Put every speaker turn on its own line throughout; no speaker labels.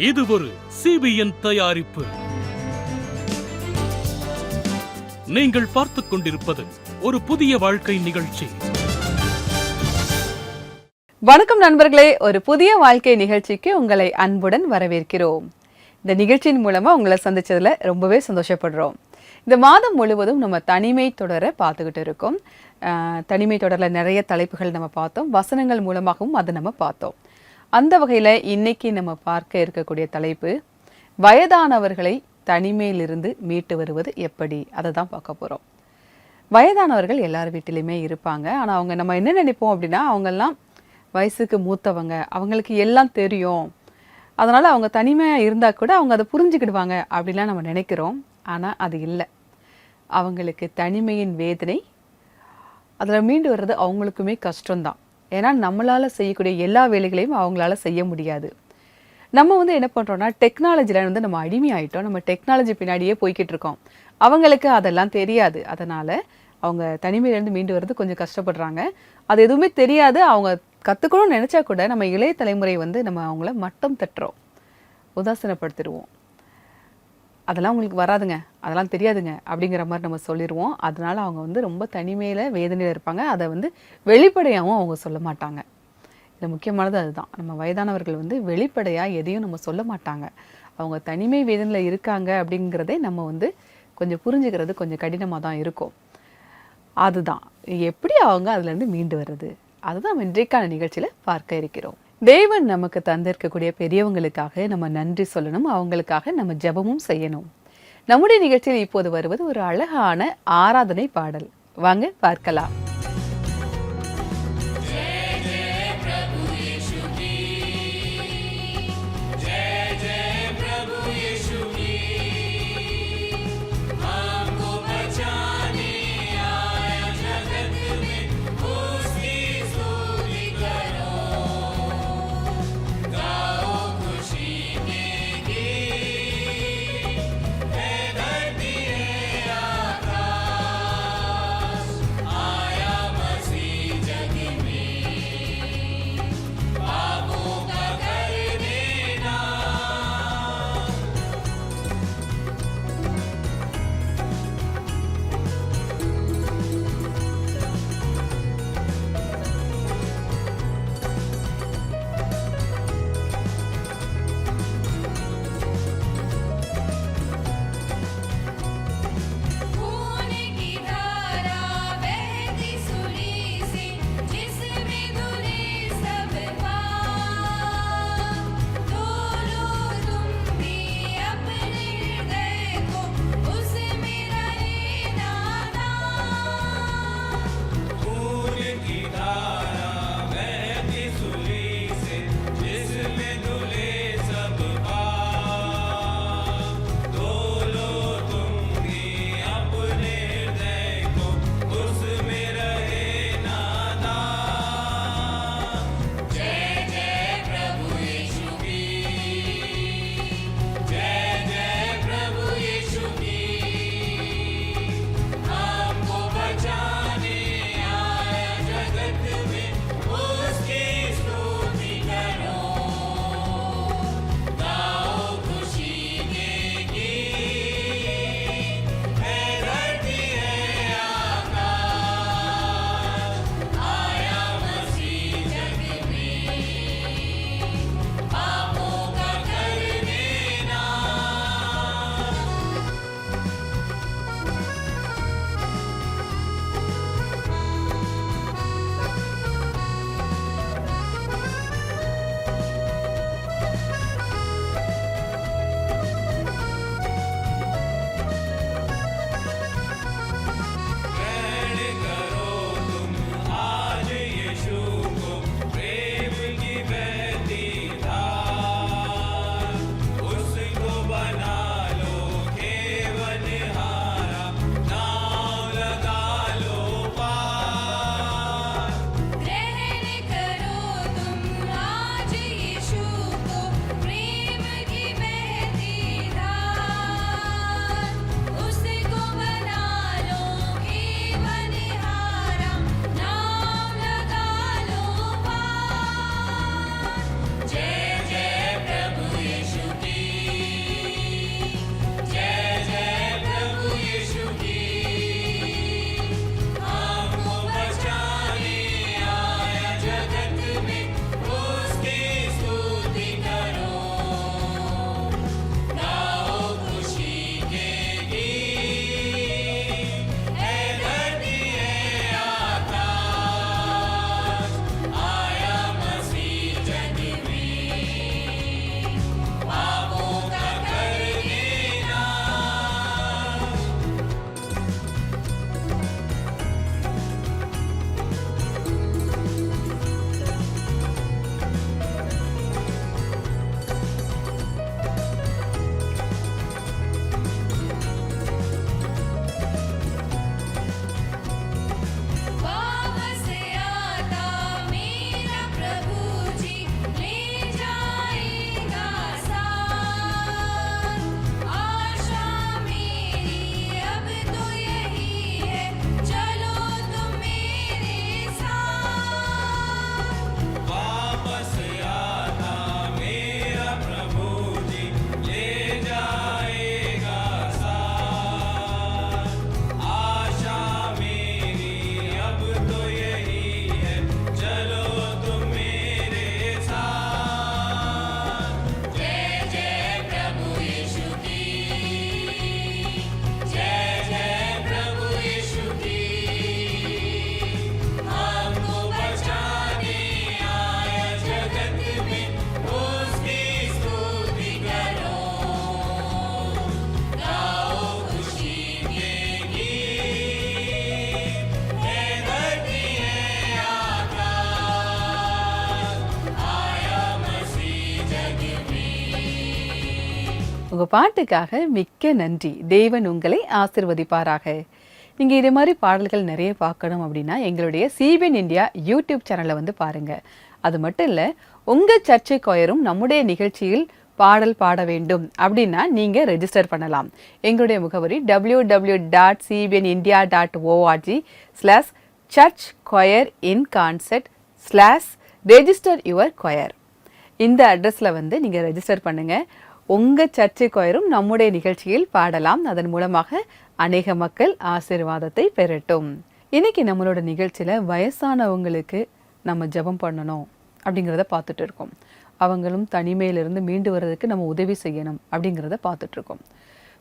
இது ஒரு CBN தயாரிப்பு. நீங்கள் பார்த்துக் கொண்டிருப்பது ஒரு புதிய வாழ்க்கை நிகழ்ச்சி.
வணக்கம் நண்பர்களே, ஒரு புதிய வாழ்க்கை நிகழ்ச்சிக்கு உங்களை அன்புடன் வரவேற்கிறோம். இந்த நிகழ்ச்சியின் மூலமா உங்களை சந்திச்சதுல ரொம்பவே சந்தோஷப்படுறோம். இந்த மாதம் முழுவதும் நம்ம தனிமை தொடரை பார்த்துக்கிட்டு இருக்கோம். தனிமை தொடரில் நிறைய தலைப்புகள் நம்ம பார்த்தோம், வசனங்கள் மூலமாகவும் அதை நம்ம பார்த்தோம். அந்த வகையில் இன்னைக்கு நம்ம பார்க்க இருக்கக்கூடிய தலைப்பு, வயதானவர்களை தனிமையிலிருந்து மீட்டு வருவது எப்படி, அதை தான் பார்க்க போகிறோம். வயதானவர்கள் எல்லார் வீட்டிலையுமே இருப்பாங்க. ஆனால் அவங்க நம்ம என்ன நினைப்போம் அப்படின்னா, அவங்கெல்லாம் வயசுக்கு மூத்தவங்க, அவங்களுக்கு எல்லாம் தெரியும், அதனால் அவங்க தனிமையாக இருந்தால் கூட அவங்க அதை புரிஞ்சுக்கிடுவாங்க அப்படின்லாம் நம்ம நினைக்கிறோம். ஆனால் அது இல்லை. அவங்களுக்கு தனிமையின் வேதனை, அதில் மீண்டு வர்றது அவங்களுக்குமே கஷ்டம்தான். ஏன்னா நம்மளால் செய்யக்கூடிய எல்லா வேலைகளையும் அவங்களால செய்ய முடியாது. நம்ம என்ன பண்ணுறோன்னா, டெக்னாலஜியில் நம்ம அடிமையாயிட்டோம். நம்ம டெக்னாலஜி பின்னாடியே போய்கிட்டு இருக்கோம். அவங்களுக்கு அதெல்லாம் தெரியாது. அதனால் அவங்க தனிமையிலேருந்து மீண்டு வர்றது கொஞ்சம் கஷ்டப்படுறாங்க. அது எதுவுமே தெரியாது. அவங்க கற்றுக்கணும்னு நினச்சா கூட நம்ம இளைய தலைமுறை நம்ம அவங்கள மட்டம் தட்டுறோம், உதாசீனப்படுத்திடுவோம். அதெல்லாம் உங்களுக்கு வராதுங்க, அதெல்லாம் தெரியாதுங்க அப்படிங்கிற மாதிரி நம்ம சொல்லிடுவோம். அதனால அவங்க ரொம்ப தனிமையில் வேதனையில் இருப்பாங்க. அதை வெளிப்படையாகவும் அவங்க சொல்ல மாட்டாங்க. இது முக்கியமானது அதுதான். நம்ம வயதானவர்கள் வெளிப்படையாக எதையும் நம்ம சொல்ல மாட்டாங்க. அவங்க தனிமை வேதனையில் இருக்காங்க அப்படிங்கிறதே நம்ம கொஞ்சம் புரிஞ்சுக்கிறது கொஞ்சம் கடினமாக தான் இருக்கும். அதுதான் எப்படி அவங்க அதுலேருந்து மீண்டு வர்றது, அதுதான் நம்ம இன்றைக்கான நிகழ்ச்சியில் பார்க்க இருக்கிறோம். தேவன் நமக்கு தந்திருக்கக்கூடிய பெரியவங்களுக்காக நம்ம நன்றி சொல்லணும், அவங்களுக்காக நம்ம ஜெபமும் செய்யணும். நம்முடைய நிகழ்ச்சியில் இப்போது வருவது ஒரு அழகான ஆராதனை பாடல். வாங்க பார்க்கலாம்.
I
உங்க பாட்டுக்காக மிக்க நன்றி. தேவன் உங்களை ஆசிர்வதிப்பாராக. நீங்க இதே மாதிரி பாடல்கள் நிறைய பார்க்கணும் அப்படின்னா எங்களுடைய CBN இந்தியா யூடியூப் சேனலை வந்து பாருங்க. அது மட்டும் இல்ல, உங்க சர்ச்சை கொயரும் நம்முடைய நிகழ்ச்சியில் பாடல் பாட வேண்டும் அப்படின்னா நீங்க ரெஜிஸ்டர் பண்ணலாம். எங்களுடைய முகவரி www.cbnindia.org/churchchoirinconcert/register-your-choir. இந்த அட்ரஸ்ல வந்து நீங்க ரெஜிஸ்டர் பண்ணுங்க. உங்க சர்ச்சை கொயரும் நம்முடைய நிகழ்ச்சியில் பாடலாம். அதன் மூலமாக அநேக மக்கள் ஆசீர்வாதத்தை பெறட்டும். இன்னைக்கு நம்மளோட நிகழ்ச்சியில வயசானவங்களுக்கு நம்ம ஜெபம் பண்ணணும் அப்படிங்கிறத பார்த்துட்டு இருக்கோம். அவங்களும் தனிமையிலிருந்து மீண்டு வர்றதுக்கு நம்ம உதவி செய்யணும் அப்படிங்கிறத பார்த்துட்டு இருக்கோம்.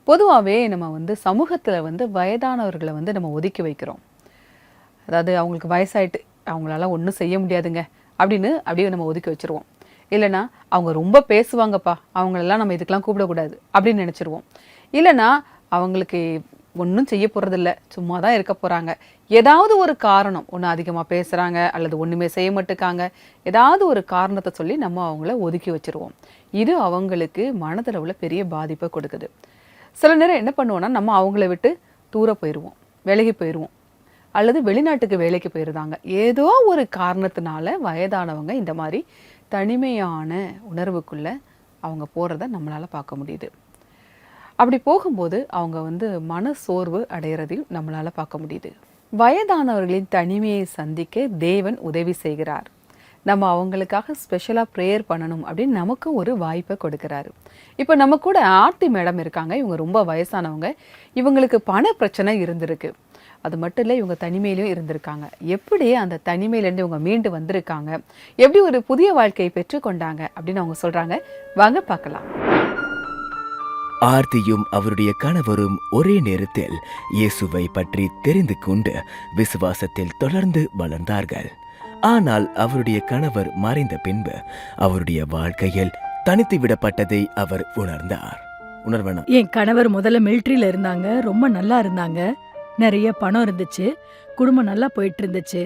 பொதுவாகவே நம்ம வந்து சமூகத்தில் வந்து வயதானவர்களை வந்து நம்ம ஒதுக்கி வைக்கிறோம். அதாவது அவங்களுக்கு வயசாயிட்டு அவங்களால ஒன்றும் செய்ய முடியாதுங்க அப்படின்னு அப்படியே நம்ம ஒதுக்கி வச்சுருவோம். இல்லைனா அவங்க ரொம்ப பேசுவாங்கப்பா, அவங்களெல்லாம் நம்ம இதுக்கெல்லாம் கூப்பிடக்கூடாது அப்படின்னு நினச்சிருவோம். இல்லைனா அவங்களுக்கு ஒன்றும் செய்ய போகிறதில்ல, சும்மா தான் இருக்க போகிறாங்க, ஏதாவது ஒரு காரணம், ஒன்று அதிகமாக பேசுகிறாங்க அல்லது ஒன்றுமே செய்ய மாட்டுக்காங்க, ஏதாவது ஒரு காரணத்தை சொல்லி நம்ம அவங்கள ஒதுக்கி வச்சுருவோம். இது அவங்களுக்கு மனதில் உள்ள பெரிய பாதிப்பை கொடுக்குது. சில நேரம் என்ன பண்ணுவோன்னா நம்ம அவங்கள விட்டு தூர போயிடுவோம், விலகி போயிடுவோம், அல்லது வெளிநாட்டுக்கு வேலைக்கு போயிருந்தாங்க. ஏதோ ஒரு காரணத்தினால வயதானவங்க இந்த மாதிரி தனிமையான உணர்வுக்குள்ள அவங்க போகிறத நம்மளால் பார்க்க முடியுது. அப்படி போகும்போது அவங்க வந்து மன சோர்வு அடைகிறதையும் நம்மளால் பார்க்க முடியுது. வயதானவர்களின் தனிமையை சந்திக்க தேவன் உதவி செய்கிறார். நம்ம அவங்களுக்காக ஸ்பெஷலாக ப்ரேயர் பண்ணணும் அப்படின்னு நமக்கு ஒரு வாய்ப்பை கொடுக்குறாரு. இப்போ நம்ம கூட ஆர்த்தி மேடம் இருக்காங்க. இவங்க ரொம்ப வயசானவங்க. இவங்களுக்கு பண பிரச்சனை இருந்திருக்கு. அது மட்டும் இல்லை, இவங்க தனிமையிலையும் இருந்திருக்காங்க. எப்படி அந்த தனிமையிலேருந்து இவங்க மீண்டு வந்திருக்காங்க, எப்படி ஒரு புதிய வாழ்க்கையை பெற்றுக்கொண்டாங்க அப்படின்னு அவங்க சொல்கிறாங்க. வாங்க பார்க்கலாம்.
ஆர்த்தியும் அவருடைய கணவரும் ஒரே நேரத்தில் இயேசுவை பற்றி தெரிந்து கொண்டு விசுவாசத்தில் தொடர்ந்து வளர்ந்தார்கள். ஆனால் அவருடைய கணவர் மறைந்த பின்பு அவருடைய வாழ்க்கையில் தனித்து விடப்பட்டதை அவர் உணர்ந்தார்.
என் கணவர் முதல்ல மிலிட்டரியில இருந்தாங்க, ரொம்ப நல்லா இருந்தாங்க, நிறைய பணம் இருந்துச்சு, குடும்பம் நல்லா போயிட்டு இருந்துச்சு.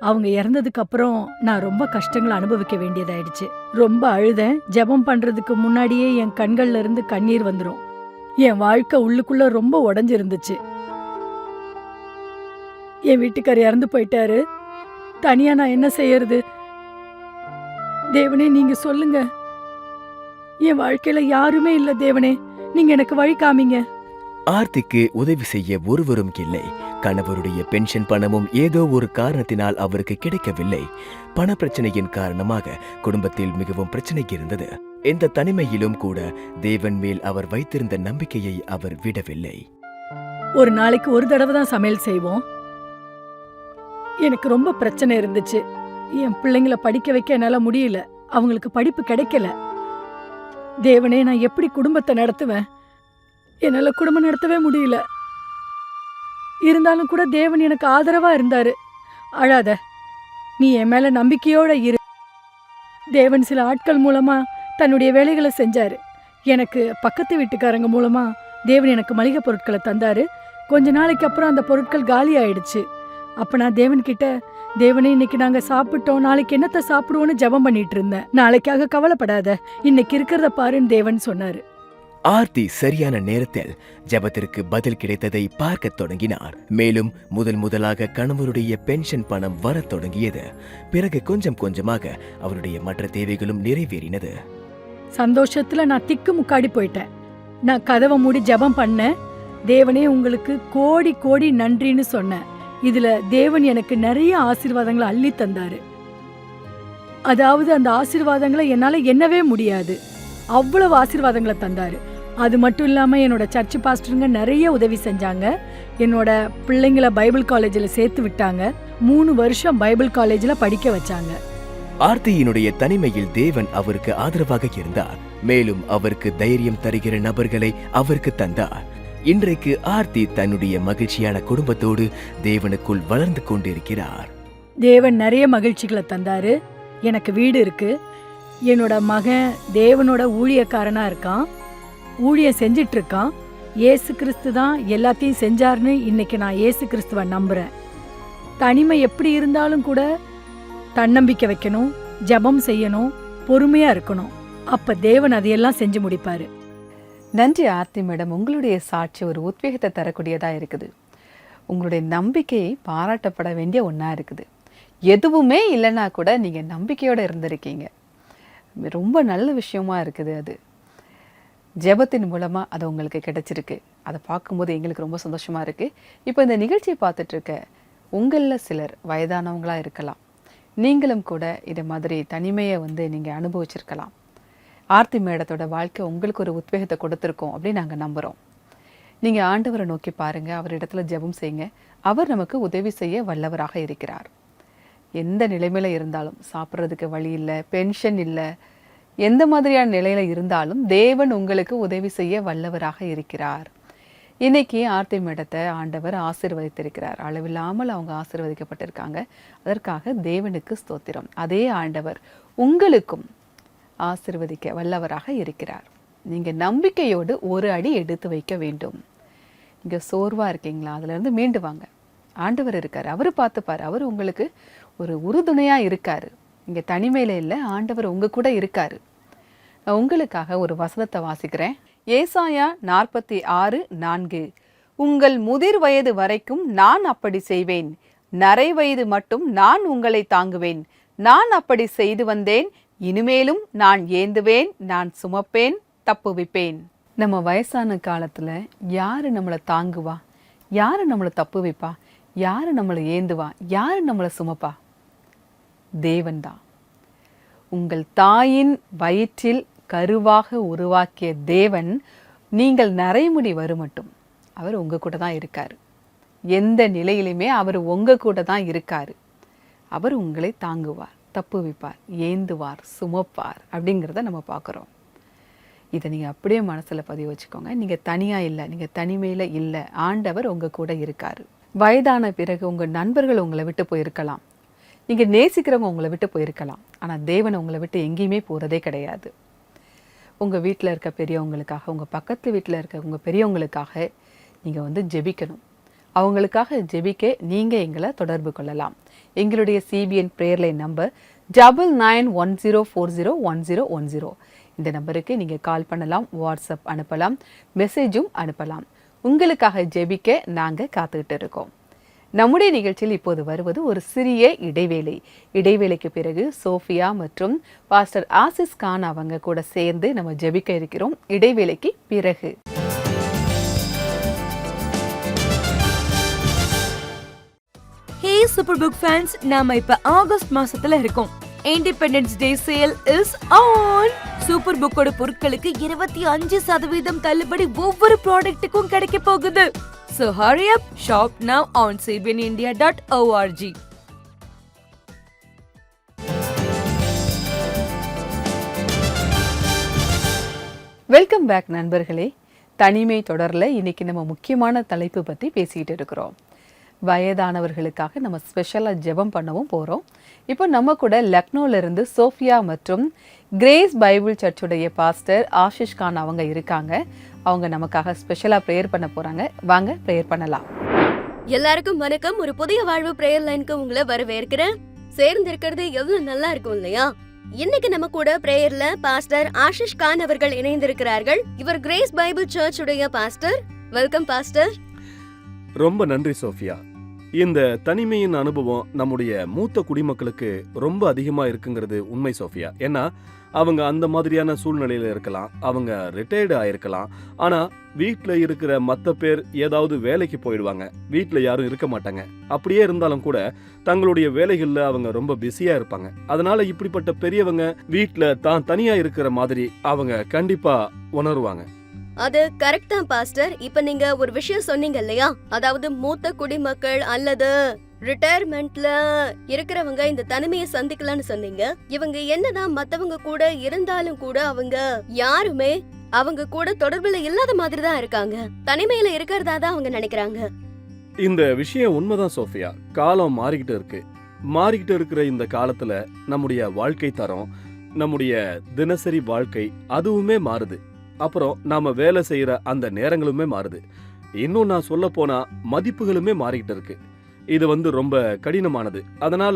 அவங்க இறந்ததுக்கு அப்புறம் நான் ரொம்ப கஷ்டங்களை அனுபவிக்க வேண்டியதாயிடுச்சு. ரொம்ப அழுதேன். ஜெபம் பண்றதுக்கு முன்னாடியே என் கண்கள்ல இருந்து கண்ணீர் வந்துடும். என் வாழ்க்கை உள்ளுக்குள்ள ரொம்ப உடைஞ்சிருந்துச்சு. என் வீட்டுக்காரர் இறந்து போயிட்டாரு. தனியா நான் என்ன செய்யறது? தேவனே, நீங்க சொல்லுங்க. என் வாழ்க்கையில யாருமே இல்ல. தேவனே, நீங்க எனக்கு வழி காமிங்க.
ஆர்த்திக்கு உதவி செய்ய ஒருவரும் இல்லை. கணவருடைய பென்ஷன் பணமும் ஏதோ ஒரு காரணத்தினால் அவருக்கு கிடைக்கவில்லை. பண பிரச்சனையின் காரணமாக குடும்பத்தில் மிகவும் பிரச்சனை இருந்தது. இந்த தனிமையிலும் கூட தேவன் மேல் அவர் வைத்திருந்த நம்பிக்கையை அவர் விடவில்லை.
ஒரு நாளைக்கு ஒரு தடவை தான் சமையல் செய்வோம். எனக்கு ரொம்ப பிரச்சனை இருந்துச்சு. என் பிள்ளைங்களை படிக்க வைக்க என்னால முடியல. அவங்களுக்கு படிப்பு கிடைக்கல. தேவனே, நான் எப்படி குடும்பத்தை நடத்துவேன்? என்னால குடும்பம் நடத்தவே முடியல. இருந்தாலும் கூட தேவன் எனக்கு ஆதரவா இருந்தாரு. அழாத, நீ என் மேல நம்பிக்கையோட இரு. தேவன் சில ஆட்கள் மூலமா தன்னுடைய வேலைகளை செஞ்சாரு. எனக்கு பக்கத்து வீட்டுக்காரங்க மூலமா தேவன் எனக்கு மளிகை பொருட்களை தந்தாரு. கொஞ்ச நாளைக்கு அப்புறம் அந்த பொருட்கள் காலி ஆயிடுச்சு. அப்ப நான் தேவன் கிட்ட, தேவனே, இன்னைக்கு நாங்க சாப்பிட்டோம், நாளைக்கு என்னத்தை சாப்பிடுவோன்னு ஜெபம் பண்ணிட்டு இருந்தேன். நாளைக்காக கவலைப்படாத, இன்னைக்கு இருக்கிறத பாருன்னு தேவன் சொன்னாரு.
ஆர்த்தி சரியான நேரத்தில் ஜெபத்திற்கு பதில் கிடைத்ததை பார்க்க தொடங்கினார். மேலும் முதலாக கணவருடைய பென்ஷன் பணம் வரத் தொடங்கியது. பிறகு கொஞ்சம் கொஞ்சமாக அவருடைய மற்ற தேவைகளும் நிறைவேறினது.
சந்தோஷத்துல நான் திக்கு முக்காடி போயிட்டேன். நான் கதவை மூடி ஜெபம் பண்ணேன். தேவனே, உங்களுக்கு கோடி கோடி நன்றின்னு சொன்னேன். இதுல தேவன் எனக்கு நிறைய ஆசீர்வாதங்களை அள்ளி தந்தாரு. அதாவது அந்த ஆசீர்வாதங்களை என்னால எண்ணவே முடியாது. அவ்வளவு ஆசீர்வாதங்களை தந்தாரு. அது மட்டும் இல்லாம என்னோட சர்ச் பாஸ்டருங்க நிறைய உதவி செஞ்சாங்க. என்னோட பிள்ளைங்களை பைபிள் காலேஜில் சேர்த்து விட்டாங்க. 3 வருஷம் பைபிள் காலேஜில் படிக்க வச்சாங்க.
ஆர்த்தியினுடைய தனிமையில் தேவன் அவருக்கு ஆதரவாக இருந்தார். மேலும் அவருக்கு தைரியம் தருகிற நபர்களை அவருக்கு தந்தார். இன்றைக்கு ஆர்த்தி தன்னுடைய மகிழ்ச்சியான குடும்பத்தோடு தேவனுக்குள் வளர்ந்து கொண்டிருக்கிறார்.
தேவன் நிறைய மகிழ்ச்சிகளை தந்தாரு. எனக்கு வீடு இருக்கு. என்னோட மகன் தேவனோட ஊழியக்காரனா இருக்கான், ஊழியம் செஞ்சிட்டு இருக்கான். இயேசு கிறிஸ்து தான் எல்லாத்தையும் செஞ்சார்னு இன்னைக்கு நான் இயேசு கிறிஸ்துவ நம்புறேன். தனிமை எப்படி இருந்தாலும் கூட தன்னம்பிக்கை வைக்கணும், ஜெபம் செய்யணும், பொறுமையா இருக்கணும். அப்ப தேவன் அதையெல்லாம் செஞ்சு முடிப்பாரு.
நன்றி ஆர்த்தி மேடம். உங்களுடைய சாட்சி ஒரு உத்வேகத்தை தரக்கூடியதாக இருக்குது. உங்களுடைய நம்பிக்கை பாராட்டப்பட வேண்டிய ஒன்றா இருக்குது. எதுவுமே இல்லைன்னா கூட நீங்கள் நம்பிக்கையோடு இருந்திருக்கீங்க. ரொம்ப நல்ல விஷயமா இருக்குது. அது ஜெபத்தின் மூலமாக அது உங்களுக்கு கிடைச்சிருக்கு. அதை பார்க்கும்போது எங்களுக்கு ரொம்ப சந்தோஷமாக இருக்குது. இப்போ இந்த நிகழ்ச்சியை பார்த்துட்ருக்க உங்களில் சிலர் வயதானவங்களாக இருக்கலாம். நீங்களும் கூட இதை மாதிரி தனிமையை நீங்கள் அனுபவிச்சிருக்கலாம். ஆர்த்தி மேடத்தோட வாழ்க்கை உங்களுக்கு ஒரு உத்வேகத்தை கொடுத்துருக்கோம் அப்படின்னு நாங்கள் நம்புகிறோம். நீங்கள் ஆண்டவரை நோக்கி பாருங்கள், அவர் இடத்துல ஜெபம் செய்யுங்க. அவர் நமக்கு உதவி செய்ய வல்லவராக இருக்கிறார். எந்த நிலைமையில் இருந்தாலும், சாப்பிட்றதுக்கு வழி இல்லை, பென்ஷன் இல்லை, எந்த மாதிரியான நிலையில் இருந்தாலும் தேவன் உங்களுக்கு உதவி செய்ய வல்லவராக இருக்கிறார். இன்னைக்கு ஆர்த்தி மேடத்தை ஆண்டவர் ஆசீர்வதித்திருக்கிறார். அளவில்லாமல் அவங்க ஆசீர்வதிக்கப்பட்டிருக்காங்க. அதற்காக தேவனுக்கு ஸ்தோத்திரம். அதே ஆண்டவர் உங்களுக்கும் ஆசீர்வதிக்க வல்லவராக இருக்கிறார். நீங்கள் நம்பிக்கையோடு ஒரு அடி எடுத்து வைக்க வேண்டும். நீங்கள் சோர்வாக இருக்கீங்களா? அதிலிருந்து மீண்டு வாங்க. ஆண்டவர் இருக்கார், அவர் பார்த்துப்பார். அவர் உங்களுக்கு ஒரு உறுதுணையாக இருக்கார். இங்கே தனிமையில் இல்லை, ஆண்டவர் உங்கள் கூட இருக்கார். நான் உங்களுக்காக ஒரு வசனத்தை வாசிக்கிறேன். ஏசாயா 46:4. உங்கள் முதிர் வயது வரைக்கும் நான் அப்படி செய்வேன், நரை வயது மட்டும் நான் உங்களை தாங்குவேன். நான் அப்படி செய்து வந்தேன், இனிமேலும் நான் ஏந்துவேன், நான் சுமப்பேன், தப்புவிப்பேன். நம்ம வயசான காலத்தில் யார் நம்மளை தாங்குவா? யார் நம்மளை தப்பு வைப்பா? யார் நம்மளை ஏந்துவா? யார் நம்மளை சுமப்பா? தேவன்தான். உங்கள் தாயின் வயிற்றில் கருவாக உருவாக்கிய தேவன் நீங்கள் நரைமுடி வரும் மட்டும் அவர் உங்கள் கூட தான் இருக்கார். எந்த நிலையிலுமே அவர் உங்கள் கூட தான் இருக்கார். அவர் உங்களை தாங்குவார், தப்புவிப்பார், ஏந்துவார், சுமப்பார் அப்படிங்கிறத நம்ம பார்க்குறோம். இதை நீங்கள் அப்படியே மனசில் பதிவு வச்சுக்கோங்க. நீங்கள் தனியாக இல்லை, நீங்கள் தனிமையில் இல்லை, ஆண்டவர் உங்கள் கூட இருக்கார். வயதான பிறகு உங்கள் நண்பர்கள் உங்களை விட்டு போயிருக்கலாம், நீங்கள் நேசிக்கிறவங்க உங்களை விட்டு போயிருக்கலாம். ஆனால் தேவன் உங்களை விட்டு எங்கேயுமே போகிறதே கிடையாது. உங்கள் வீட்டில் இருக்க பெரியவங்களுக்காக, உங்கள் பக்கத்து வீட்டில் இருக்க உங்கள் பெரியவங்களுக்காக நீங்கள் ஜெபிக்கணும். அவங்களுக்காக ஜெபிக்க நீங்கள் எங்களை தொடர்பு கொள்ளலாம். எங்களுடைய CBN பிரேயர் லைன் நம்பர் 9910401010. இந்த நம்பருக்கு நீங்கள் கால் பண்ணலாம், வாட்ஸ்அப் அனுப்பலாம், மெசேஜும் அனுப்பலாம். உங்களுக்காக ஜெபிக்க நாங்கள் காத்துக்கிட்டு இருக்கோம். நம்முடைய நிகழ்ச்சியில் இப்போது வருவது ஒரு சிறிய இடைவேளை. இடைவேளைக்கு பிறகு சோஃபியா மற்றும் பாஸ்டர் ஆசிஸ் கான் அவங்க கூட சேர்ந்து நம்ம ஜெபிக்க இருக்கிறோம். இடைவேளைக்கு பிறகு
ஹே சூப்பர் புக் ஃபேன்ஸ், நாம இப்ப ஆகஸ்ட் மாசத்துல இருக்கோம். Independence day sale is on. Super புக்கோட பொருட்களுக்கு 25% தள்ளுபடி ஒவ்வொரு ப்ராடக்ட்டுக்கும் கிடைக்க போகுது. So hurry up, shop now on cbnindia.org.
Welcome back நண்பர்களே. தனிமை தொடரில் இன்னைக்கு நம்ம முக்கியமான தலைப்பு பற்றி பேசிக்கிட்டு இருக்கிறோம். வயதானவர்களுக்காக நம்ம ஸ்பெஷலாக ஜெபம் பண்ணவும் போகிறோம். இப்போ நம்ம கூட லக்னோவிலிருந்து சோஃபியா மற்றும் கிரேஸ் பைபிள் சர்ச்சுடைய பாஸ்டர் ஆஷிஷ் கான் அவங்க இருக்காங்க. அவங்க நமக்காக ஸ்பெஷலாக ப்ரேயர் பண்ண போகிறாங்க. வாங்க ப்ரேயர் பண்ணலாம்.
எல்லாருக்கும் வணக்கம். ஒரு புதிய வாழ்வு பிரேயர் லைனுக்கு உங்களை வரவேற்கிறேன். சேர்ந்து இருக்கிறது எவ்வளவு நல்லா இருக்கும் இல்லையா? இன்னைக்கு நம்ம கூட பிரேயர்ல பாஸ்டர் ஆஷிஷ் கான் அவர்கள் இணைந்திருக்கிறார்கள். இவர் கிரேஸ் பைபிள் சர்ச் உடைய பாஸ்டர். Welcome pastor.
ரொம்ப நன்றி சோஃபியா. இந்த தனிமையின் அனுபவம் நம்முடைய மூத்த குடிமக்களுக்கு ரொம்ப அதிகமா இருக்குங்கிறது உண்மை சோஃபியா. ஏன்னா அவங்க அந்த மாதிரியான சூழ்நிலையில இருக்கலாம், அவங்க ரிட்டையர்டு ஆயிருக்கலாம். ஆனா வீட்டுல இருக்கிற மத்த பேர் ஏதாவது வேலைக்கு போயிடுவாங்க, வீட்டுல யாரும் இருக்க மாட்டாங்க. அப்படியே இருந்தாலும் கூட தங்களுடைய வேலைகள்ல அவங்க ரொம்ப பிஸியா இருப்பாங்க. அதனால இப்படிப்பட்ட பெரியவங்க வீட்டுல தான் தனியா இருக்கிற மாதிரி அவங்க கண்டிப்பா உணருவாங்க.
அது கரெக்ட் தான் பாஸ்டர். இப்ப நீங்க ஒரு விஷயம் சொன்னீங்க இல்லையா, அதாவது மூத்த குடிமக்கள் அல்லது ரிட்டையர்மெண்ட்ல இருக்கிறவங்க இந்த தனிமையை சந்திக்கலாம்னு சொன்னீங்க. இவங்க என்னதான் மத்தவங்க கூட இருந்தாலும் கூட அவங்க யாருமே அவங்க கூட தொடர்புல இல்லாத மாதிரி தான் இருக்காங்க. தனிமையில இருக்கிறதா தான் அவங்க நினைக்கிறாங்க.
இந்த விஷயம் உண்மைதான் சோஃபியா. காலம் மாறிக்கிட்டு இருக்கு. மாறிக்கிட்டு இருக்கிற இந்த காலத்துல நம்முடைய வாழ்க்கை தரம், நம்முடைய தினசரி வாழ்க்கை அதுவுமே மாறுது. அப்புறம் நாம வேலை செய்யற அந்த நேரங்களுமே மாறுது. இன்னும் நான் சொல்ல போனா மதிப்புகளுமே மாறிக்கிட்டு இருக்கு. இது ரொம்ப கடினமானது. அதனால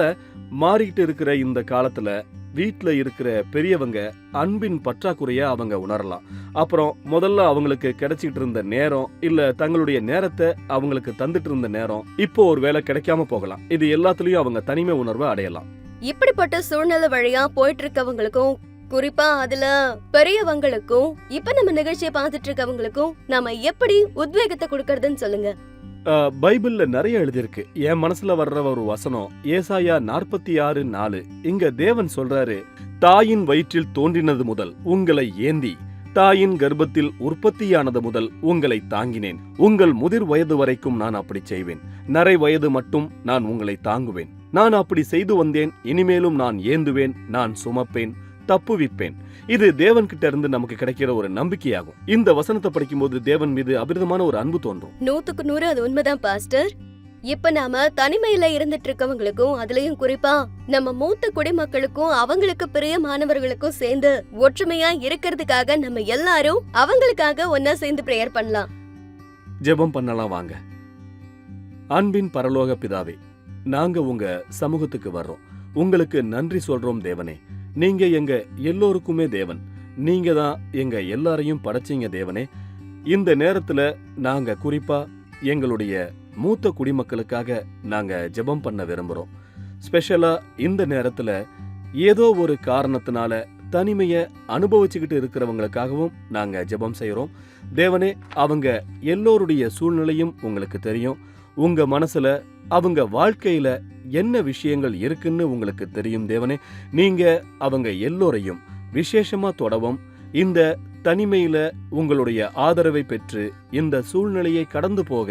மாறிக்கிட்டு இருக்கிற இந்த காலத்துல வீட்ல இருக்கிற பெரியவங்க அன்பின் பற்றாக்குறைய அவங்க உணரலாம். அப்புறம் முதல்ல அவங்களுக்கு கிடைச்சிட்டு இருந்த நேரம் இல்ல தங்களுடைய நேரத்தை அவங்களுக்கு தந்துட்டு இருந்த நேரம் இப்போ ஒரு வேளை கிடைக்காம போகலாம். இது எல்லாத்துலயும் அவங்க தனிமை உணர்வை அடையலாம்.
இப்படிப்பட்ட சூழ்நிலை வழியா போயிட்டு இருக்கவங்களுக்கும், குறிப்பா அதுல பெரியவங்களுக்கும், இப்ப நம்ம நிகழ்ச்சியை பார்த்துட்டு இருக்கவங்களுக்கும் நாம எப்படி உத்வேகத்தை கொடுக்கறதுன்னு சொல்லுங்க.
பைபிள்ல நிறைய எழுதியிருக்கு. என் மனசுல வர்ற ஒரு வசனம் ஏசாயா 46:4. இங்க தேவன் சொல்றாரு, தாயின் வயிற்றில் தோன்றினது முதல் உங்களை ஏந்தி, தாயின் கர்ப்பத்தில் உற்பத்தியானது முதல் உங்களை தாங்கினேன். உங்கள் முதிர் வயது வரைக்கும் நான் அப்படி செய்வேன். நரை வயது மட்டும் நான் உங்களை தாங்குவேன். நான் அப்படி செய்து வந்தேன். இனிமேலும் நான் ஏந்துவேன், நான் சுமப்பேன், தப்புவிப்பேன். இது தேவன் கிட்ட இருந்து நமக்கு கிடைக்கிற ஒரு நம்பிக்கையாகும். இந்த வசனத்தை படிக்கும்போது தேவன் மீது அபிரிதமான ஒரு அன்பு தோன்றும்.
100% அது உண்மைதான் பாஸ்டர். இப்ப நாம தனிமையில இருந்துட்டு இருக்கவங்களுக்கும், அதுலயும் குறிப்பா நம்ம மூத்த குடிமக்களுக்கும் அவங்களுக்கு பிரியமானவர்களுக்கும் சேர்ந்து ஒற்றுமையா இருக்கிறதுக்காக நம்ம எல்லாரும் அவங்களுக்காக ஒன்னா சேர்ந்து பிரேயர் பண்ணலாம்.
ஜெபம் பண்ணலாம் வாங்க. அன்பின் பரலோக பிதாவே, நாங்க உங்க சமூகத்துக்கு வர்றோம். உங்களுக்கு நன்றி சொல்றோம் தேவனே. நீங்க எங்க எல்லோருக்குமே தேவன். நீங்க தான் எங்க எல்லாரையும் படைச்சீங்க தேவனே. இந்த நேரத்துல நாங்க குறிப்பா எங்களுடைய மூத்த குடிமக்களுக்காக நாங்க ஜெபம் பண்ண விரும்புறோம். ஸ்பெஷலா இந்த நேரத்துல ஏதோ ஒரு காரணத்தினால தனிமைய அனுபவிச்சுக்கிட்டு இருக்கிறவங்களுக்காகவும் நாங்க ஜெபம் செய்யறோம் தேவனே. அவங்க எல்லோருடைய சூழ்நிலையும் உங்களுக்கு தெரியும். உங்க மனசுல அவங்க வாழ்க்கையில என்ன விஷயங்கள் இருக்குன்னு உங்களுக்கு தெரியும் தேவனே. நீங்க அவங்க எல்லோரையும் விசேஷமா தொடவும், இந்த தனிமையில உங்களுடைய ஆதரவை பெற்று இந்த சூழ்நிலையை கடந்து போக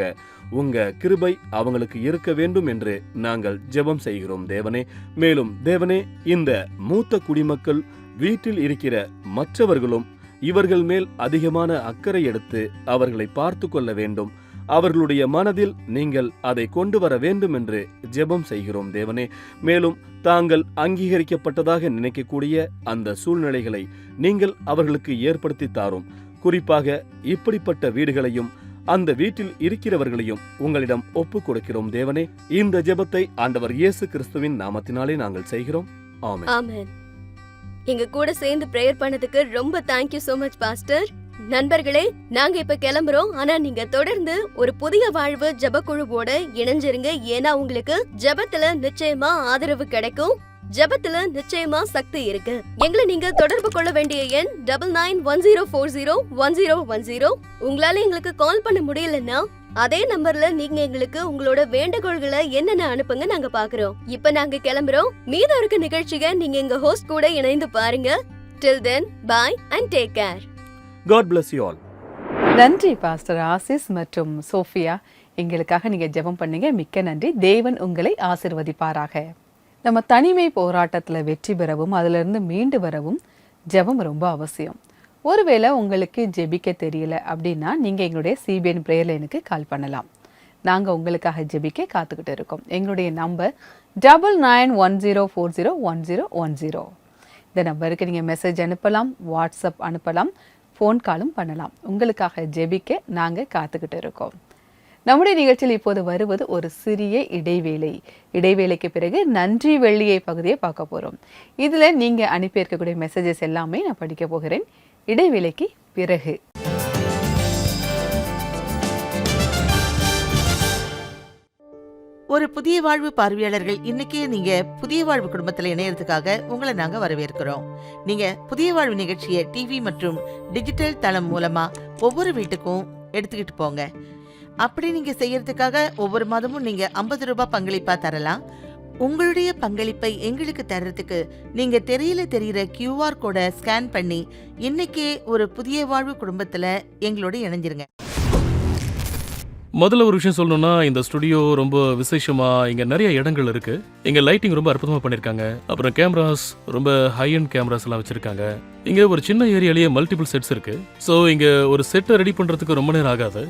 உங்க கிருபை அவங்களுக்கு இருக்க வேண்டும் என்று நாங்கள் ஜெபம் செய்கிறோம் தேவனே. மேலும் தேவனே, இந்த மூத்த குடிமக்கள் வீட்டில் இருக்கிற மற்றவர்களும் இவர்கள் மேல் அதிகமான அக்கறை எடுத்து அவர்களை பார்த்து கொள்ள வேண்டும். அவர்களுடைய மனதில் நீங்கள் அதை கொண்டு வர வேண்டும் என்று ஜெபம் செய்கிறோம் தேவனே. மேலும் தாங்கள் அங்கீகரிக்கப்பட்டதாக நினைக்கக்கூடிய அந்த சூழ்நிலைகளை நீங்கள் அவர்களுக்கு ஏற்படுத்தி தாரும். குறிப்பாக இப்படிப்பட்ட வீடுகளையும் அந்த வீட்டில் இருக்கிறவர்களையும் உங்களிடம் ஒப்புக் கொடுக்கிறோம் தேவனே. இந்த ஜெபத்தை ஆண்டவர் இயேசு கிறிஸ்துவின் நாமத்தினாலே நாங்கள் செய்கிறோம். ஆமென்.
ஆமென். எங்க கூட சேர்ந்து பிரேயர் பண்ணதுக்கு ரொம்ப தேங்க்யூ சோ மச் பாஸ்டர். நண்பர்களே, நாங்க இப்ப கிளம்புறோம். ஆனா நீங்க தொடர்ந்து ஒரு புதிய வாழ்வு ஜெபக்குழுவோட இணைஞ்சிருங்க. ஏன்னா உங்களுக்கு ஜெபத்துல நிச்சயமா ஆதரவு கிடைக்கும். ஜெபத்துல நிச்சயமா சக்தி இருக்கு. எங்களை நீங்க தொடர்பு கொள்ள வேண்டிய எண் 9910401010. உங்களால எங்களுக்கு கால் பண்ண முடியலன்னா அதே நம்பர்ல நீங்க எங்களுக்கு உங்களோட வேண்டுகோள்களை என்னென்ன அனுப்புங்க, நாங்க பாக்குறோம். இப்ப நாங்க கிளம்புறோம். மீதம் இருக்க நிகழ்ச்சியை நீங்க எங்க ஹோஸ்ட் கூட இணைந்து பாருங்க. Till then, bye and take care.
God bless you all.
நன்றி பாஸ்டர் ஆசிஸ் மற்றும் சோஃபியா, எங்களுக்காக நீங்க ஜெபம் பண்ணீங்க. மிக்க நன்றி. தேவன் உங்களை ஆசிர்வதிப்பாராக. நம்ம தனிமை போராட்டத்துல வெற்றி பெறவும் அதிலிருந்து மீண்டு வரவும் ஜெபம் ரொம்ப அவசியம். ஒருவேளை உங்களுக்கு ஜெபிக்க தெரியல அப்படின்னா நீங்க எங்களுடைய சிபிஎன் பிரேயர் லைனுக்கு கால் பண்ணலாம். நாங்க உங்களுக்காக ஜெபிக்க காத்துக்கிட்டு இருக்கோம். எங்களுடைய நம்பர் 9910401010. இந்த நம்பருக்கு நீங்க மெசேஜ் அனுப்பலாம், வாட்ஸ்அப் அனுப்பலாம், ஃபோன் காலும் பண்ணலாம். உங்களுக்காக ஜெபிக்க நாங்கள் காத்துக்கிட்டு இருக்கோம். நம்முடைய நிகழ்ச்சியில் இப்போது வருவது ஒரு சிறிய இடைவேளை. இடைவேளைக்கு பிறகு நன்றி வெள்ளியை பகுதியை பார்க்க போகிறோம். இதில் நீங்கள் அனுப்பியிருக்கக்கூடிய மெசேஜஸ் எல்லாமே நான் படிக்க போகிறேன். இடைவேளைக்கு பிறகு
ஒரு புதிய வாழ்வு பார்வையாளர்கள், இன்னைக்கு நீங்க புதிய வாழ்வு குடும்பத்துல இணையறதுக்காக உங்களை நாங்க வரவேற்கிறோம். நீங்க புதிய வாழ்வு நிகழ்ச்சியை டிவி மற்றும் டிஜிட்டல் தளம் மூலமா ஒவ்வொரு வீட்டுக்கும் எடுத்துக்கிட்டு போங்க. அப்படி நீங்க செய்யறதுக்காக ஒவ்வொரு மாதமும் நீங்க 50 ரூபாய் பங்களிப்பா தரலாம். உங்களுடைய பங்களிப்பை எங்களுக்கு தர்றதுக்கு நீங்க தெரிகிற QR கோடை ஸ்கேன் பண்ணி இன்னைக்கே ஒரு புதிய வாழ்வு குடும்பத்துல எங்களோட இணைஞ்சிருங்க.
முதல்ல ஒரு விஷயம் சொல்லணும்னா, இந்த ஸ்டுடியோ ரொம்ப விசேஷமா, இங்க நிறைய இடங்கள் இருக்கு. இங்க லைட்டிங் ரொம்ப அற்புதமா பண்ணிருக்காங்க. அப்புறம் கேமராஸ் ரொம்ப ஹை அண்ட் கேமராஸ் எல்லாம் வச்சிருக்காங்க. இங்க ஒரு சின்ன ஏரியாலேயே மல்டிபிள் செட்ஸ் இருக்கு. ஸோ இங்க ஒரு செட்டை ரெடி பண்றதுக்கு ரொம்ப நேரம் ஆகாது.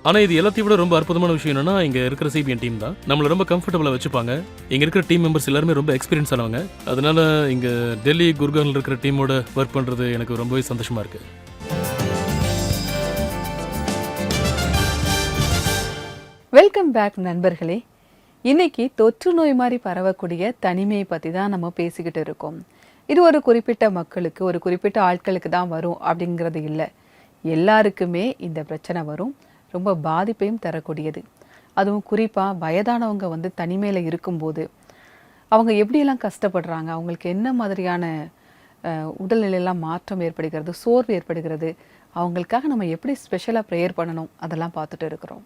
ஆனா இது எல்லாத்தையும் விட ரொம்ப அற்புதமான விஷயம் என்னன்னா, இங்க இருக்கிற சிபிஎன் டீம் தான் நம்மள ரொம்ப கம்ஃபர்டபுளா வச்சுப்பாங்க. இங்க இருக்கிற டீம் மெம்பர்ஸ் எல்லாருமே ரொம்ப எக்ஸ்பீரியன்ஸ் ஆனவங்க. அதனால இங்க டெல்லி குர்கான்ல இருக்கிற டீமோட ஒர்க் பண்றது எனக்கு ரொம்பவே சந்தோஷமா இருக்கு.
வெல்கம் பேக் நண்பர்களே. இன்னைக்கு தொற்று நோய் மாதிரி பரவக்கூடிய தனிமையை பற்றி தான் நம்ம பேசிக்கிட்டு இருக்கோம். இது ஒரு குறிப்பிட்ட மக்களுக்கு, ஒரு குறிப்பிட்ட ஆட்களுக்கு தான் வரும் அப்படிங்கிறது இல்லை. எல்லாருக்குமே இந்த பிரச்சனை வரும். ரொம்ப பாதிப்பையும் தரக்கூடியது. அதுவும் குறிப்பாக வயதானவங்க வந்து தனிமையில் இருக்கும்போது அவங்க எப்படியெல்லாம் கஷ்டப்படுறாங்க, அவங்களுக்கு என்ன மாதிரியான உடல்நிலையெல்லாம் மாற்றம் ஏற்படுகிறது, சோர்வு ஏற்படுகிறது, அவங்களுக்காக நம்ம எப்படி ஸ்பெஷலாக ப்ரேயர் பண்ணணும் அதெல்லாம் பார்த்துட்டு இருக்கிறோம்.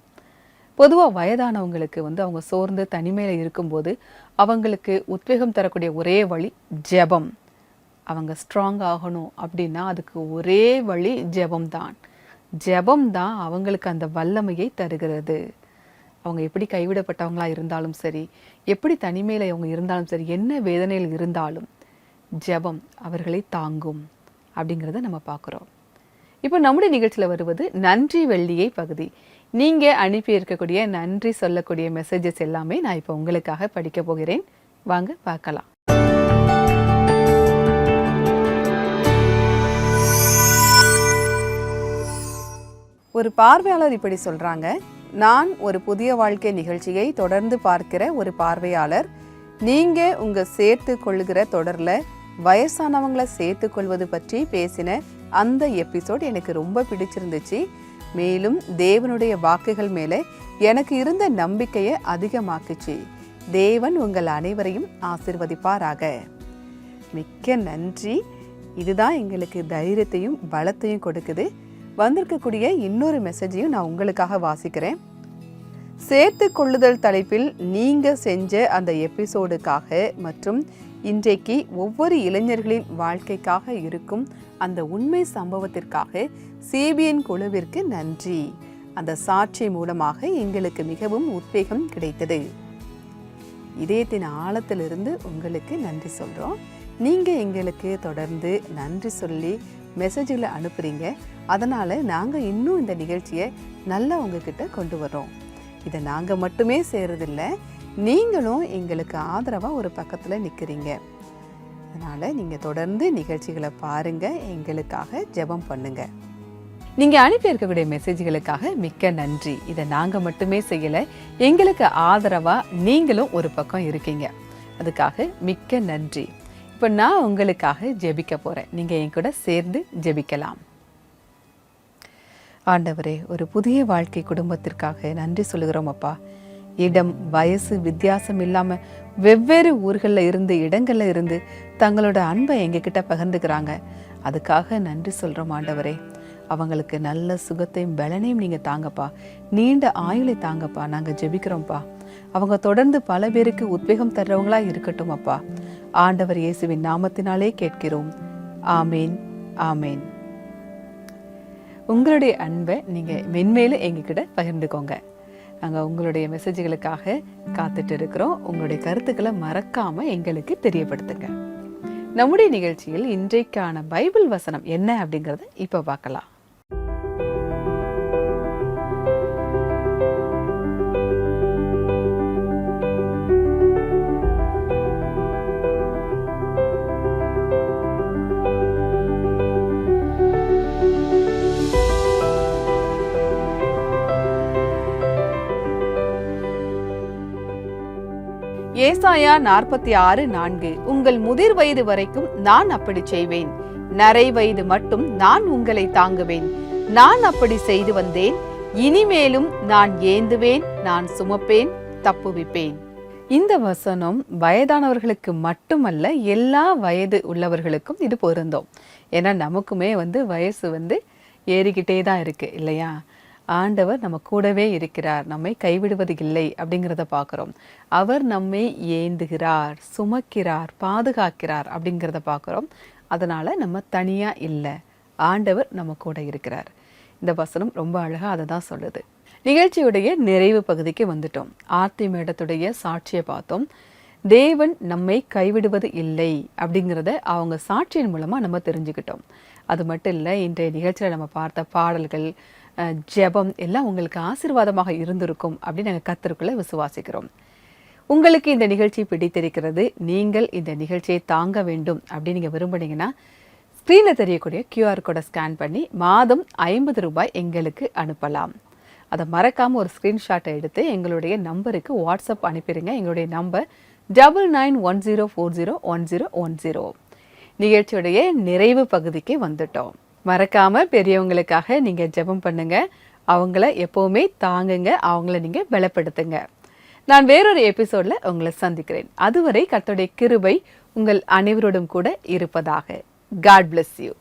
பொதுவாக வயதானவங்களுக்கு வந்து அவங்க சோர்ந்து தனிமையில் இருக்கும்போது அவங்களுக்கு உத்வேகம் தரக்கூடிய ஒரே வழி ஜெபம். அவங்க ஸ்ட்ராங் ஆகணும் அப்படின்னா அதுக்கு ஒரே வழி ஜெபம் தான். ஜெபம் தான் அவங்களுக்கு அந்த வல்லமையை தருகிறது. அவங்க எப்படி கைவிடப்பட்டவங்களா இருந்தாலும் சரி, எப்படி தனிமையில் அவங்க இருந்தாலும் சரி, என்ன வேதனையில் இருந்தாலும் ஜெபம் அவர்களை தாங்கும் அப்படிங்கிறத நம்ம பார்க்குறோம். இப்போ நம்முடைய நிகழ்ச்சியில் வருவது நன்றி வெள்ளியை பகுதி. நீங்கள் அனுப்பி இருக்கக்கூடிய நன்றி சொல்லக்கூடிய மெசேஜஸ் எல்லாமே நான் இப்போ உங்களுக்காக படிக்க போகிறேன். வாங்க பார்க்கலாம். ஒரு பார்வையாளர் இப்படி சொல்கிறாங்க. நான் ஒரு புதிய வாழ்க்கை நிகழ்ச்சியை தொடர்ந்து பார்க்கிற ஒரு பார்வையாளர். நீங்கள் உங்கள் சேர்த்து கொள்ளுகிற தொடரில் வயசானவங்களை சேர்த்து கொள்வது பற்றி பேசின அந்த எபிசோட் எனக்கு ரொம்ப பிடிச்சிருந்துச்சு. மேலும் தேவனுடைய வாக்குகள் மேலே எனக்கு இருந்த நம்பிக்கையை அதிகமாக்குச்சு. தேவன் உங்கள் அனைவரையும் ஆசீர்வதிப்பாராக. மிக்க நன்றி. இதுதான் எங்களுக்கு தைரியத்தையும் பலத்தையும் கொடுக்குது. வந்திருக்கக்கூடிய இன்னொரு மெசேஜையும் நான் உங்களுக்காக வாசிக்கிறேன். சேர்த்து கொள்ளுதல் தலைப்பில் நீங்கள் செஞ்ச அந்த எபிசோடுக்காக மற்றும் இன்றைக்கு ஒவ்வொரு இளைஞர்களின் வாழ்க்கைக்காக இருக்கும் அந்த உண்மை சம்பவத்திற்காக சிபிஎன் குழுவிற்கு நன்றி. அந்த சாட்சி மூலமாக எங்களுக்கு மிகவும் உத்வேகம் கிடைத்தது. இதயத்தின் ஆழத்திலிருந்து உங்களுக்கு நன்றி சொல்கிறோம். நீங்கள் எங்களுக்கு தொடர்ந்து நன்றி சொல்லி மெசேஜில் அனுப்புகிறீங்க. அதனால் நாங்கள் இன்னும் இந்த நிகழ்ச்சியை நல்லா உங்ககிட்ட கொண்டு வரோம். இதை நாங்கள் மட்டுமே செய்கிறதில்லை, நீங்களும் எங்களுக்கு ஆதரவாக ஒரு பக்கத்தில் நிற்கிறீங்க. அதனால் நீங்கள் தொடர்ந்து நிகழ்ச்சிகளை பாருங்கள், எங்களுக்காக ஜெபம் பண்ணுங்கள். நீங்கள் அனுப்பி இருக்கக்கூடிய மெசேஜ்களுக்காக மிக்க நன்றி. இதை நாங்கள் மட்டுமே செய்யலை, எங்களுக்கு ஆதரவாக நீங்களும் ஒரு பக்கம் இருக்கீங்க. அதுக்காக மிக்க நன்றி. இப்போ நான் உங்களுக்காக ஜெபிக்க போகிறேன். நீங்கள் என் கூட சேர்ந்து ஜெபிக்கலாம். ஆண்டவரே, ஒரு புதிய வாழ்க்கை குடும்பத்திற்காக நன்றி சொல்லுகிறோம் அப்பா. இடம் வயசு வித்தியாசம் இல்லாமல் வெவ்வேறு ஊர்களில் இருந்து இடங்களில் இருந்து தங்களோட அன்பை எங்ககிட்ட பகிர்ந்துக்கிறாங்க. அதுக்காக நன்றி சொல்கிறோம் ஆண்டவரே. அவங்களுக்கு நல்ல சுகத்தையும் பலனையும் நீங்கள் தாங்கப்பா. நீண்ட ஆயுளை தாங்கப்பா. நாங்கள் ஜெபிக்கிறோம்ப்பா. அவங்க தொடர்ந்து பல பேருக்கு உத்வேகம் தர்றவங்களா இருக்கட்டும் அப்பா. ஆண்டவர் இயேசுவின் நாமத்தினாலே கேட்கிறோம். ஆமேன், ஆமேன். உங்களுடைய அன்பை நீங்கள் மென்மேலும் எங்ககிட்ட பகிர்ந்துக்கோங்க. நாங்கள் உங்களுடைய மெசேஜ்களுக்காக காத்துட்டு இருக்கிறோம். உங்களுடைய கருத்துக்களை மறக்காமல் எங்களுக்கு தெரியப்படுத்துங்க. நம்முடைய நிகழ்ச்சியில் இன்றைக்கான பைபிள் வசனம் என்ன அப்படிங்கிறத இப்போ பார்க்கலாம். ஏசாயா 46:4. உங்கள் முதிர் வயது வரைக்கும் நான் அப்படி செய்வேன், நரை வயது மட்டும் நான் உங்களை தாங்குவேன். நான் அப்படி செய்து வந்தேன், இனிமேலும் நான் ஏந்துவேன், நான் சுமப்பேன், தப்புவிப்பேன். இந்த வசனம் வயதானவர்களுக்கு மட்டுமல்ல, எல்லா வயது உள்ளவர்களுக்கும் இது பொருந்தும். ஏன்னா நமக்குமே வயசு ஏறிக்கிட்டே தான் இருக்கு இல்லையா? ஆண்டவர் நம்ம கூடவே இருக்கிறார், நம்மை கைவிடுவது இல்லை அப்படிங்கிறத பார்க்குறோம். அவர் நம்மை ஏந்துகிறார், சுமக்கிறார், பாதுகாக்கிறார் அப்படிங்கிறத பார்க்குறோம். அதனால் நம்ம தனியாக இல்லை, ஆண்டவர் நம்ம கூட இருக்கிறார். இந்த வசனம் ரொம்ப அழகாக அதை தான் சொல்லுது. நிகழ்ச்சியுடைய நிறைவு பகுதிக்கு வந்துட்டோம். ஆர்த்தி மேடத்துடைய சாட்சியை பார்த்தோம். தேவன் நம்மை கைவிடுவது இல்லை அப்படிங்கிறத அவங்க சாட்சியின் மூலமாக நம்ம தெரிஞ்சுக்கிட்டோம். அது மட்டும் இல்லை, இன்றைய நிகழ்ச்சியில் நம்ம பார்த்த பாடல்கள், ஜெபம் எல்லாம் உங்களுக்கு ஆசீர்வாதமாக இருந்திருக்கும் அப்படின்னு நாங்கள் கர்த்தருக்குள்ள விசுவாசிக்கிறோம். உங்களுக்கு இந்த நிகழ்ச்சி பிடித்திருக்கிறது, நீங்கள் இந்த நிகழ்ச்சியை தாங்க வேண்டும் அப்படின்னு நீங்கள் விரும்புனீங்கன்னா ஸ்க்ரீனில் தெரியக்கூடிய QR கோடை ஸ்கேன் பண்ணி மாதம் 50 ரூபாய் எங்களுக்கு அனுப்பலாம். அதை மறக்காமல் ஒரு ஸ்க்ரீன்ஷாட்டை எடுத்து எங்களுடைய நம்பருக்கு வாட்ஸ்அப் அனுப்பிடுங்க. எங்களுடைய நம்பர் 9910401010. நிகழ்ச்சியுடைய நிறைவு பகுதிக்கு வந்துட்டோம். மறக்காம பெரியவங்களுக்காக நீங்க ஜெபம் பண்ணுங்க. அவங்கள எப்பவுமே தாங்குங்க. அவங்கள நீங்க பலப்படுத்துங்க. நான் வேறொரு எபிசோட்ல உங்களை சந்திக்கிறேன். அதுவரை கர்த்தருடைய கிருபை உங்கள் அனைவரோடும் கூட இருப்பதாக. God bless you.